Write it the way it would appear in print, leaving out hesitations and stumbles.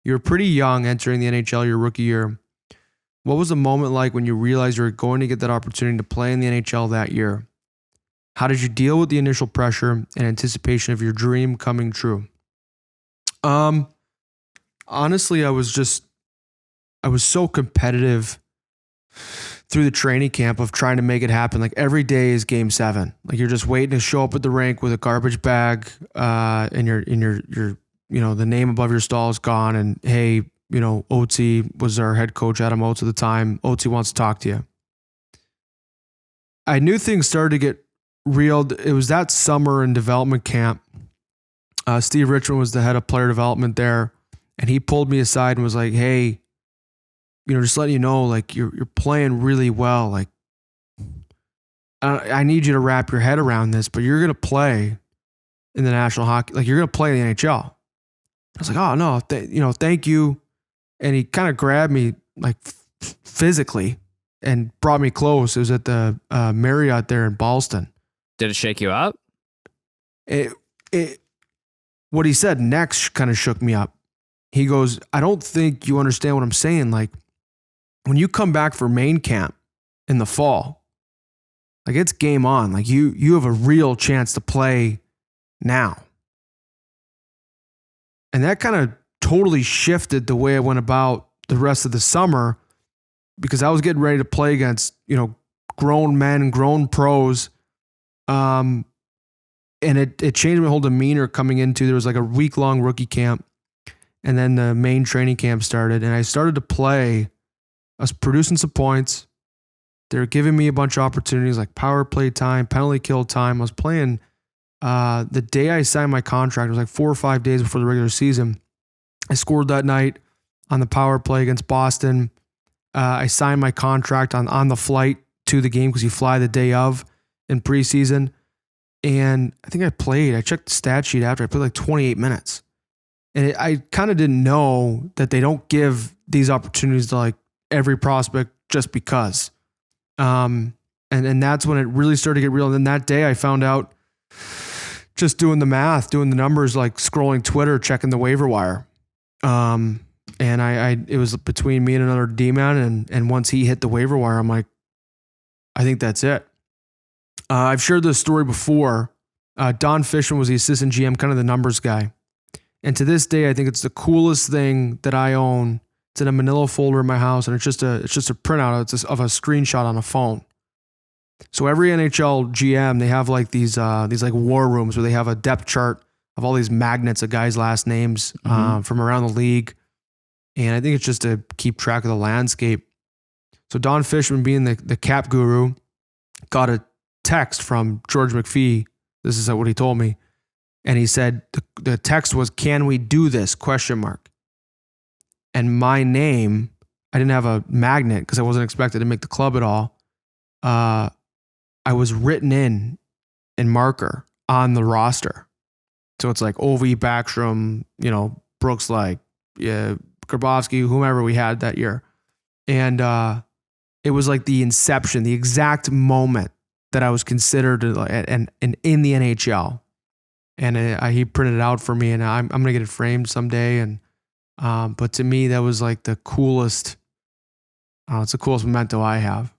You were pretty young entering the NHL your rookie year. What was the moment like when you realized you were going to get that opportunity to play in the NHL that year? How did you deal with the initial pressure and anticipation of your dream coming true? Honestly, I was so competitive through the training camp of trying to make it happen. Like every day is game 7. Like you're just waiting to show up at the rink with a garbage bag, and your the name above your stall is gone. And hey, Otzi was our head coach, Adam Oates at the time. Otzi wants to talk to you. I knew things started to get real. It was that summer in development camp. Steve Richmond was the head of player development there. And he pulled me aside and was like, hey, just letting you know, like you're playing really well. Like I need you to wrap your head around this, but you're going to play in the National Hockey. Like you're going to play in the NHL. I was like, oh no, thank you. And he kind of grabbed me like physically and brought me close. It was at the Marriott there in Ballston. Did it shake you up? What he said next kind of shook me up. He goes, I don't think you understand what I'm saying. Like when you come back for main camp in the fall, like it's game on. Like you have a real chance to play now. And that kind of totally shifted the way I went about the rest of the summer, because I was getting ready to play against, grown men, grown pros. And it changed my whole demeanor coming into, there was like a week-long rookie camp. And then the main training camp started, and I started to play. I was producing some points. They were giving me a bunch of opportunities like power play time, penalty kill time. I was playing the day I signed my contract. It was like 4 or 5 days before the regular season. I scored that night on the power play against Boston. I signed my contract on the flight to the game because you fly the day of in preseason. And I think I checked the stat sheet after. I played like 28 minutes. And I kind of didn't know that they don't give these opportunities to like every prospect just because. And that's when it really started to get real. And then that day I found out, just doing the math, doing the numbers, like scrolling Twitter, checking the waiver wire. And it was between me and another D-man. And once he hit the waiver wire, I'm like, I think that's it. I've shared this story before. Don Fishman was the assistant GM, kind of the numbers guy. And to this day, I think it's the coolest thing that I own. It's in a manila folder in my house, and it's just a printout of a screenshot on a phone. So every NHL GM, they have like these like war rooms where they have a depth chart of all these magnets of guys' last names from around the league. And I think it's just to keep track of the landscape. So Don Fishman, being the cap guru, got a text from George McPhee. This is what he told me. And he said, the text was, "Can we do this?" ? And my name, I didn't have a magnet because I wasn't expected to make the club at all. I was written in marker on the roster. So it's like Ovi, Backstrom, Brooks, like, Grabowski, whomever we had that year. And it was like the inception, the exact moment that I was considered and in the NHL. And he printed it out for me, and I'm going to get it framed someday. And but to me, that was like the coolest. It's the coolest memento I have.